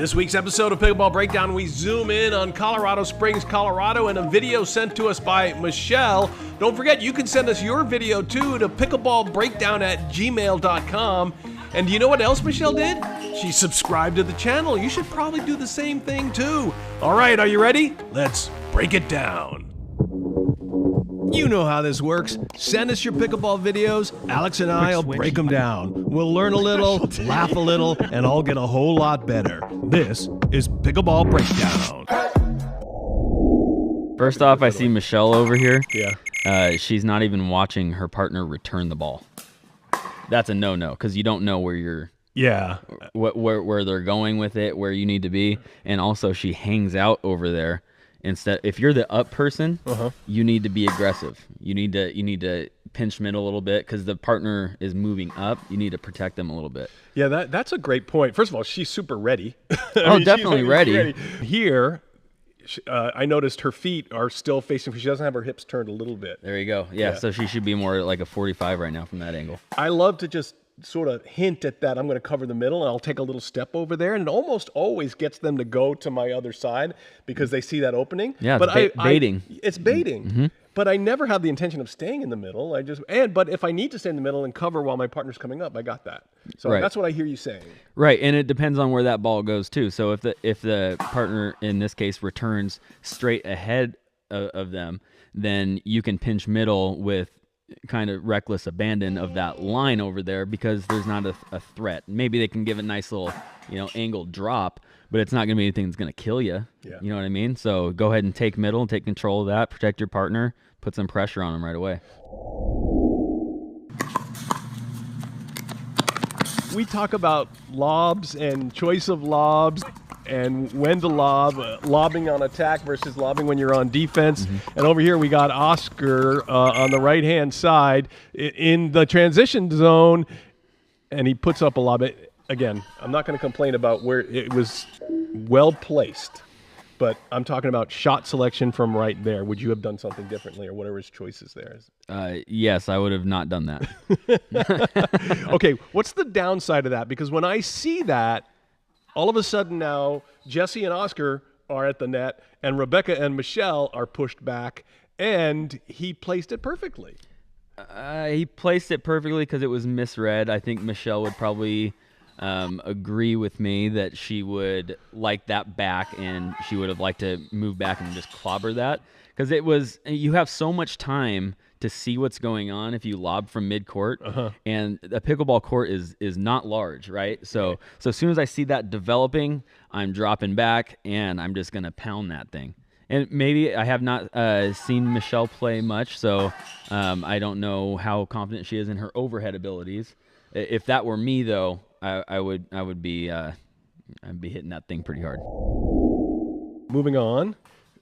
This week's episode of Pickleball Breakdown, we zoom in on Colorado Springs, Colorado, and a video sent to us by Michelle. Don't forget, you can send us your video too to pickleballbreakdown@gmail.com. And do you know what else Michelle did? She subscribed to the channel. You should probably do the same thing too. All right, are you ready? Let's break it down. You know how this works. Send us your pickleball videos. Alex and I will break them down. We'll learn a little, laugh a little, and all get a whole lot better. This is Pickleball Breakdown. First off, I see Michelle over here. Yeah. She's not even watching her partner return the ball. That's a no-no because you don't know where you're. Yeah. Where they're going with it, where you need to be, and also she hangs out over there. Instead, if you're the up person, you need to be aggressive. You need to pinch mid a little bit because the partner is moving up. You need to protect them a little bit. Yeah, that's a great point. First of all, she's super ready. Definitely ready. Here, I noticed her feet are still facing. She doesn't have her hips turned a little bit. There you go. Yeah, so she should be more like a 45 right now from that angle. I love to just sort of hint at that. I'm going to cover the middle and I'll take a little step over there, and it almost always gets them to go to my other side because they see that opening. Yeah, it's baiting. It's baiting. But I never have the intention of staying in the middle. But if I need to stay in the middle and cover while my partner's coming up, I got that. So that's what I hear you saying. Right, and it depends on where that ball goes too. So if the partner in this case returns straight ahead of them, then you can pinch middle with kind of reckless abandon of that line over there because there's not a threat. Maybe they can give a nice little, angled drop, but it's not going to be anything that's going to kill you. Yeah. You know what I mean? So go ahead and take middle and take control of that. Protect your partner. Put some pressure on them right away. We talk about lobs and choice of lobs and when to lob, lobbing on attack versus lobbing when you're on defense. And over here we got Oscar on the right-hand side in the transition zone, and he puts up a lob. Again, I'm not going to complain about where it was well placed, but I'm talking about shot selection from right there. Would you have done something differently, or whatever his choices there is? Yes, I would have not done that. Okay, what's the downside of that? Because when I see that, all of a sudden now, Jesse and Oscar are at the net, and Rebecca and Michelle are pushed back, and he placed it perfectly. He placed it perfectly because it was misread. I think Michelle would probably agree with me that she would like that back, and she would have liked to move back and just clobber that. Because you have so much time to see what's going on if you lob from mid-court, and a pickleball court is not large, right? So as soon as I see that developing, I'm dropping back, and I'm just going to pound that thing. And maybe I have not seen Michelle play much, so I don't know how confident she is in her overhead abilities. If that were me, though, I'd be hitting that thing pretty hard. Moving on.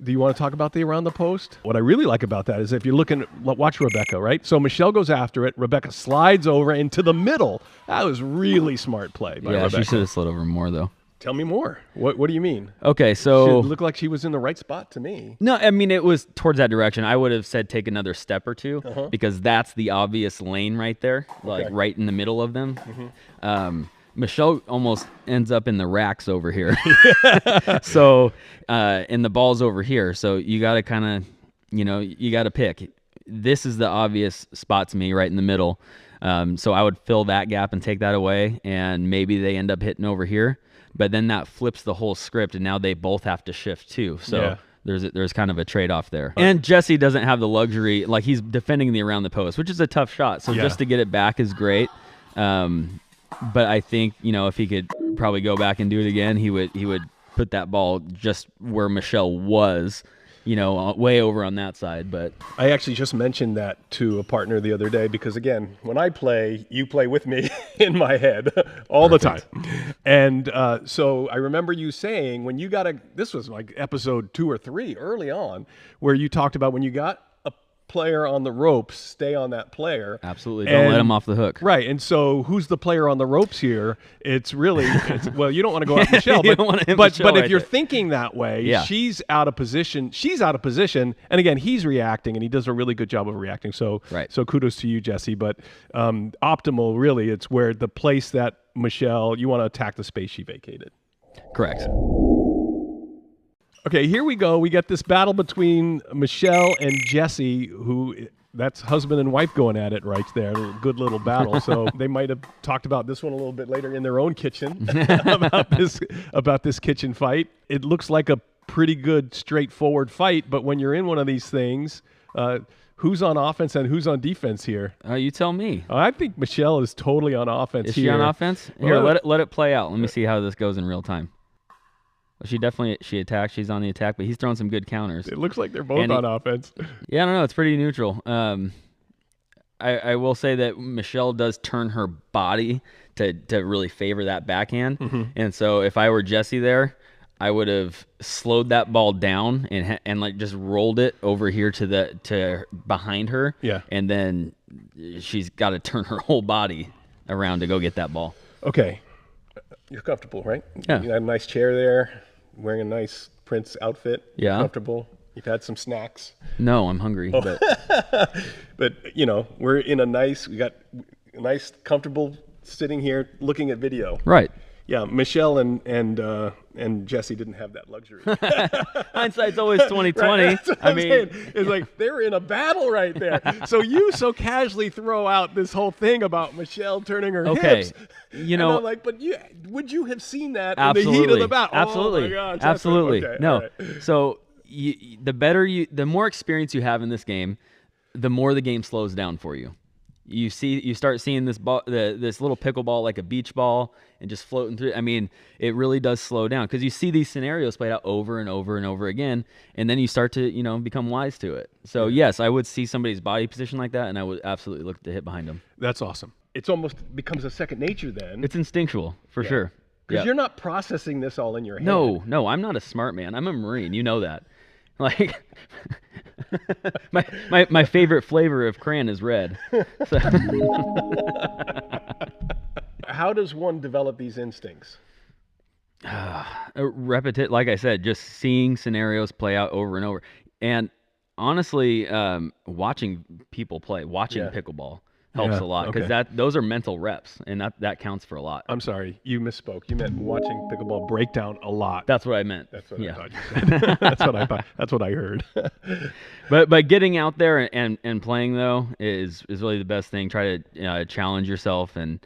Do you want to talk about the around the post? What I really like about that is if you're looking, watch Rebecca, right? So Michelle goes after it. Rebecca slides over into the middle. That was really smart play by Rebecca. Yeah, she should have slid over more, though. Tell me more. What do you mean? Okay, so... It looked like she was in the right spot to me. No, I mean, it was towards that direction. I would have said take another step or two because that's the obvious lane right there, like right in the middle of them. Michelle almost ends up in the racks over here. So, and the ball's over here. So you got to kind of, you got to pick. This is the obvious spot to me, right in the middle. So I would fill that gap and take that away, and maybe they end up hitting over here. But then that flips the whole script, and now they both have to shift too. So there's kind of a trade-off there. And Jesse doesn't have the luxury, like he's defending the around the post, which is a tough shot. So just to get it back is great. But I think, if he could probably go back and do it again, he would put that ball just where Michelle was, way over on that side. But I actually just mentioned that to a partner the other day because, again, when I play, you play with me in my head all the time. And so I remember you saying when you got this was like episode 2 or 3 early on, where you talked about when you got a player on the ropes, stay on that player. Absolutely. Don't let him off the hook. Right. And so who's the player on the ropes here? It's really, well, you don't want to go at Michelle, but if you're thinking that way, she's out of position. She's out of position. And again, he's reacting, and he does a really good job of reacting. So, so kudos to you, Jesse. But optimal, really, it's where the place that Michelle, you want to attack the space she vacated. Correct. Okay, here we go. We got this battle between Michelle and Jesse, who that's husband and wife going at it right there. A good little battle. So they might have talked about this one a little bit later in their own kitchen about this kitchen fight. It looks like a pretty good, straightforward fight, but when you're in one of these things, who's on offense and who's on defense here? You tell me. I think Michelle is totally on offense. Is she on offense? Here, let it play out. Let me see how this goes in real time. Well, she attacks. She's on the attack, but he's throwing some good counters. It looks like they're both on offense. Yeah, I don't know. It's pretty neutral. I will say that Michelle does turn her body to really favor that backhand. And so if I were Jesse there, I would have slowed that ball down and like just rolled it over here to behind her. Yeah. And then she's got to turn her whole body around to go get that ball. Okay. You're comfortable, right? Yeah. You have a nice chair there, wearing a nice Prince outfit. Yeah. Comfortable. You've had some snacks. No, I'm hungry. But but we're in we got a nice, comfortable sitting here looking at video. Right. Yeah, Michelle and Jesse didn't have that luxury. Hindsight's always 20/20. Right, I mean, it's like they're in a battle right there. So you so casually throw out this whole thing about Michelle turning her hips. And I'm like, but would you have seen that absolutely, in the heat of the battle? Absolutely, oh my gosh, absolutely. Okay, no. right. So the more experience you have in this game, the more the game slows down for you. You start seeing this ball, this little pickleball like a beach ball, and just floating through. I mean, it really does slow down because you see these scenarios played out over and over and over again, and then you start to become wise to it. So yes, I would see somebody's body position like that, and I would absolutely look to hit behind them. That's awesome. It's almost becomes a second nature then. It's instinctual for sure. Because you're not processing this all in your head. No, I'm not a smart man. I'm a Marine. You know that. Like my favorite flavor of crayon is red. So. How does one develop these instincts? Like I said, just seeing scenarios play out over and over. And honestly, watching people play, pickleball helps a lot because those are mental reps, and that counts for a lot. I'm sorry, you misspoke. You meant watching pickleball breakdown a lot. That's what I meant. That's what I thought you said. That's what I thought. That's what I heard. But getting out there and playing though is really the best thing. Try to challenge yourself, and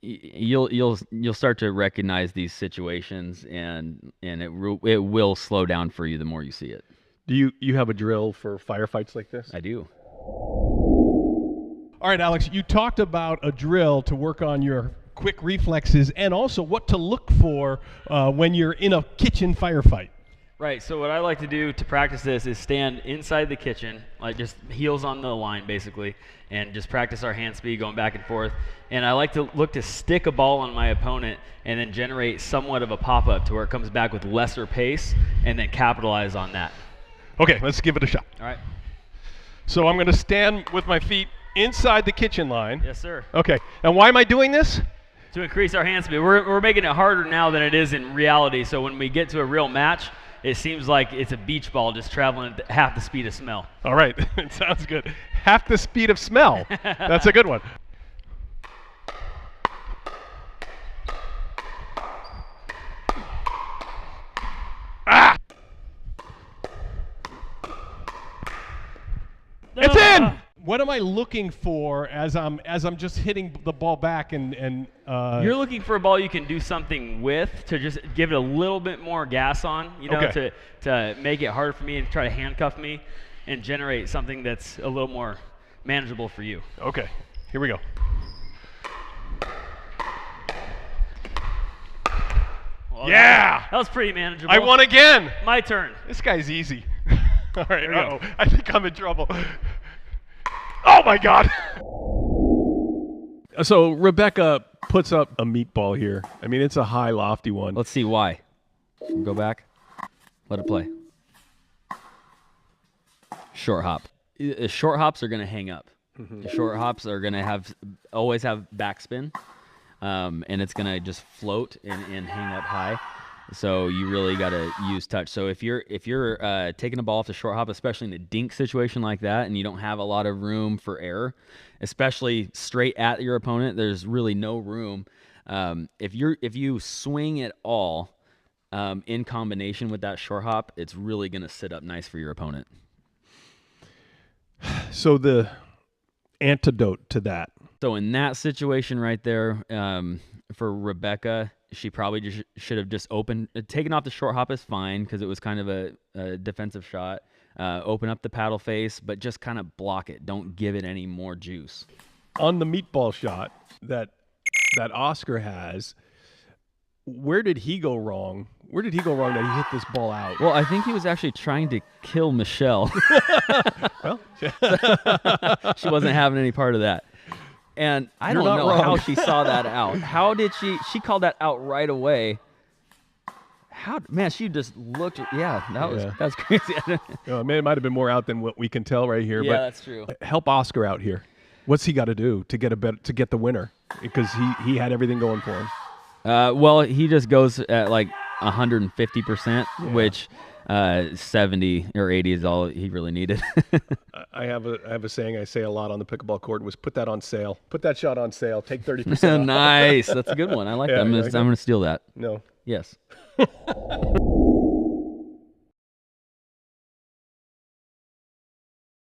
you'll start to recognize these situations, and it will slow down for you the more you see it. Do you have a drill for firefights like this? I do. All right, Alex, you talked about a drill to work on your quick reflexes and also what to look for when you're in a kitchen firefight. Right, so what I like to do to practice this is stand inside the kitchen, like just heels on the line basically, and just practice our hand speed going back and forth. And I like to look to stick a ball on my opponent and then generate somewhat of a pop-up to where it comes back with lesser pace and then capitalize on that. Okay, let's give it a shot. All right. So I'm going to stand with my feet inside the kitchen line. Yes, sir. Okay. And why am I doing this? To increase our hand speed. We're making it harder now than it is in reality. So when we get to a real match, it seems like it's a beach ball just traveling at half the speed of smell. All right. It sounds good. Half the speed of smell. That's a good one. Ah! It's in! What am I looking for as I'm just hitting the ball back and You're looking for a ball you can do something with to just give it a little bit more gas on, to make it harder for me and try to handcuff me and generate something that's a little more manageable for you. Okay, here we go. Well, yeah! That was pretty manageable. I won again! My turn. This guy's easy. All right, uh-oh. I think I'm in trouble. Oh, my God. So Rebecca puts up a meatball here. I mean, it's a high, lofty one. Let's see why. Go back. Let it play. Short hop. Short hops are going to hang up. Mm-hmm. Short hops are going to always have backspin, and it's going to just float and hang up high. So you really got to use touch. So if you're taking a ball off the short hop, especially in a dink situation like that, and you don't have a lot of room for error, especially straight at your opponent, there's really no room. If you swing at all in combination with that short hop, it's really going to sit up nice for your opponent. So the antidote to that. So in that situation right there, for Rebecca, she probably just should have just taken off the short hop is fine because it was kind of a defensive shot. Open up the paddle face, but just kind of block it. Don't give it any more juice. On the meatball shot that Oscar has, where did he go wrong? Where did he go wrong that he hit this ball out? Well, I think he was actually trying to kill Michelle. Well, she wasn't having any part of that. And I don't know how she saw that out. How did she called that out right away? Man, she just looked. Yeah, that's crazy. it might have been more out than what we can tell right here. Yeah, but that's true. Help Oscar out here. What's he got to do to get the winner? Because he had everything going for him. Well, he just goes at like 150%, which 70 or 80 is all he really needed. I have a saying I say a lot on the pickleball court was put that on sale. Put that shot on sale. Take 30%. Nice. That's a good one. I like that. I'm going to steal that. No. Yes.